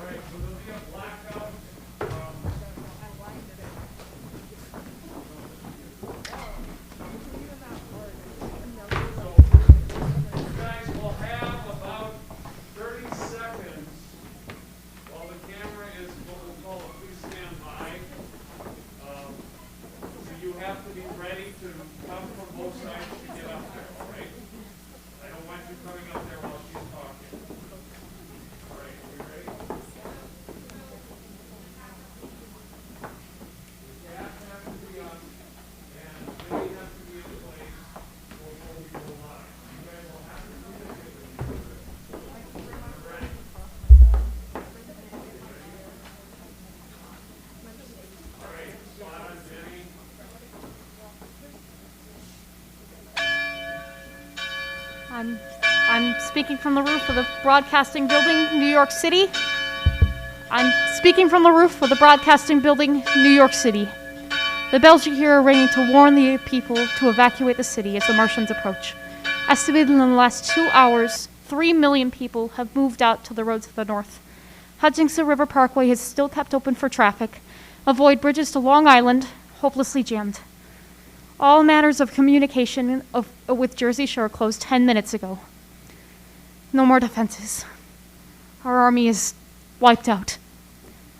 right, so there'll be a blackout. You guys will have about 30 seconds while the camera is what we'll call a please stand by. So you have to be ready to come from both sides to get up there, all right? I don't want you coming up there while she's talking. All right, are you ready? The gas has to be on, and they have to be in place before we go live. You guys will have to communicate with each other. You're ready. All right, Scott and Jenny. I'm speaking from the roof of the Broadcasting Building, New York City. I'm speaking from the roof of the Broadcasting Building, New York City. The bells you hear are ringing to warn the people to evacuate the city as the Martians approach. Estimated in the last 2 hours, 3 million people have moved out to the roads of the north. Hutchinson River Parkway is still kept open for traffic. Avoid bridges to Long Island, hopelessly jammed. All matters of communication with Jersey Shore closed 10 minutes ago. No more defenses. Our army is wiped out.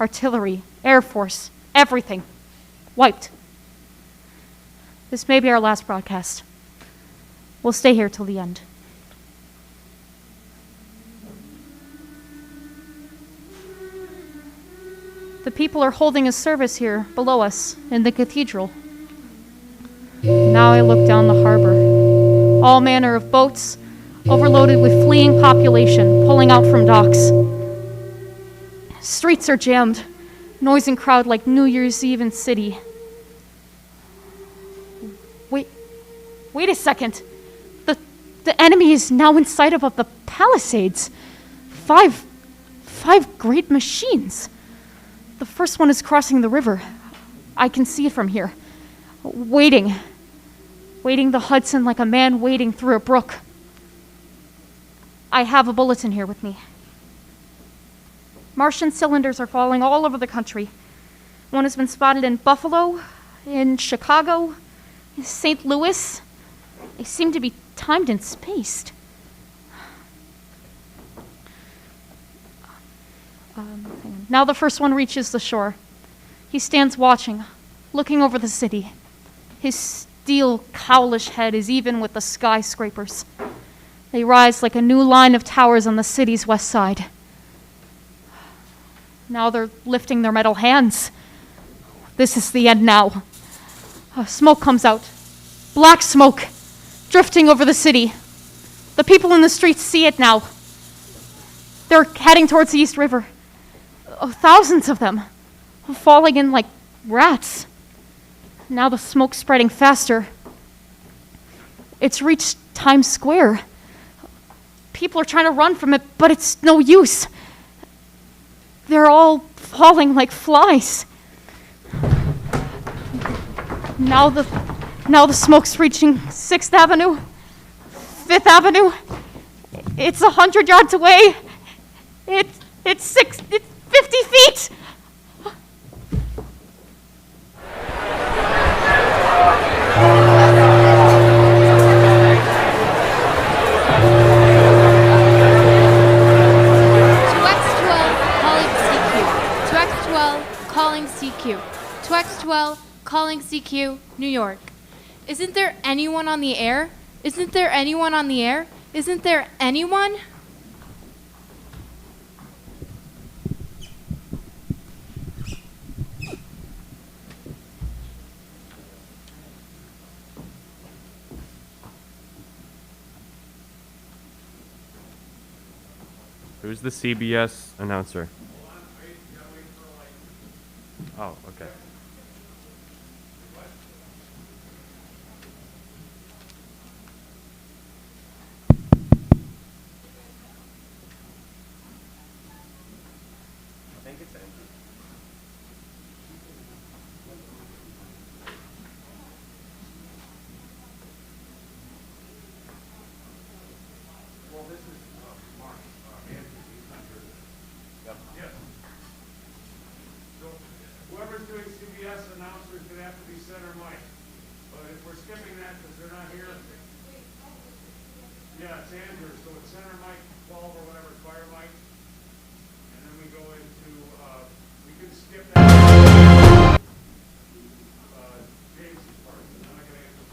Artillery, Air Force, everything. Wiped. This may be our last broadcast. We'll stay here till the end. The people are holding a service here below us in the cathedral. Now I look down the harbor. All manner of boats, overloaded with fleeing population, pulling out from docks. Streets are jammed, noise and crowd like New Year's Eve in city. Wait a second. The enemy is now in sight above the Palisades. Five great machines. The first one is crossing the river. I can see it from here. Wading the Hudson like a man wading through a brook. I have a bulletin here with me. Martian cylinders are falling all over the country. One has been spotted in Buffalo, in Chicago, in St. Louis. They seem to be timed and spaced. Now the first one reaches the shore. He stands watching, looking over the city. His steel, cowlish head is even with the skyscrapers. They rise like a new line of towers on the city's west side. Now they're lifting their metal hands. This is the end now. Smoke comes out. Black smoke, drifting over the city. The people in the streets see it now. They're heading towards the East River. Thousands of them, falling in like rats. Now the smoke's spreading faster. It's reached Times Square. People are trying to run from it, but it's no use. They're all falling like flies. Now the smoke's reaching 6th Avenue, 5th Avenue. It's 100 yards away. It's 50 feet. calling CQ. 2X12 calling CQ, New York. Isn't there anyone on the air? Isn't there anyone on the air? Isn't there anyone? Who's the CBS announcer? Oh, okay. I think it's Andrew. Well, this is Mark. Andrew, he's not here. Yep. Yes. So whoever's doing CBS announcers is going to have to be center mic. But if we're skipping that because they're not here. Yeah, it's Andrew. So it's center mic 12 or whatever, fire mic. And then we go into, we can skip that. James' part. I'm not going to answer.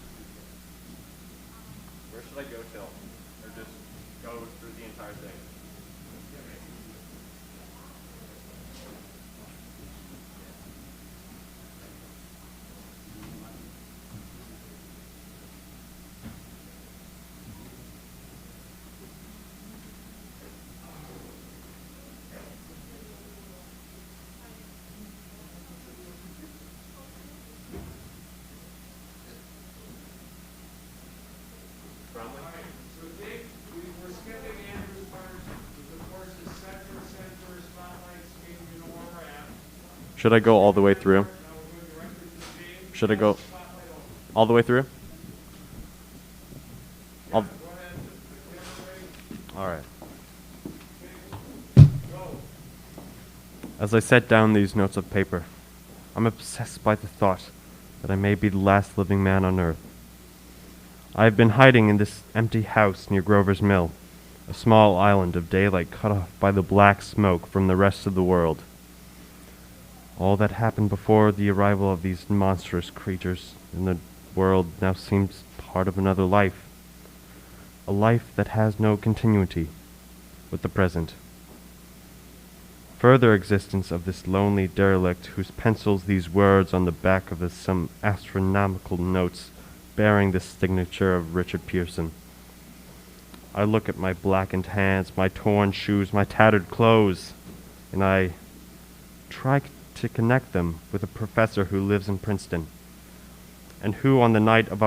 Where should I go till? Or just go through the entire thing? So Dave, we're skipping Andrew's part. The course is center, spotlight, scheme, you know where we're at. Should I go all the way through? Now we're going directly to James. Should I go Spotlight open. all the way through? All, Go ahead, the camera ready? all right. Go. As I set down these notes of paper, I'm obsessed by the thought that I may be the last living man on earth. I have been hiding in this empty house near Grover's Mill, a small island of daylight cut off by the black smoke from the rest of the world. All that happened before the arrival of these monstrous creatures in the world now seems part of another life, a life that has no continuity with the present. Further existence of this lonely derelict whose pencils these words on the back of some astronomical notes bearing the signature of Richard Pearson. I look at my blackened hands, my torn shoes, my tattered clothes, and I try to connect them with a professor who lives in Princeton, and who on the night of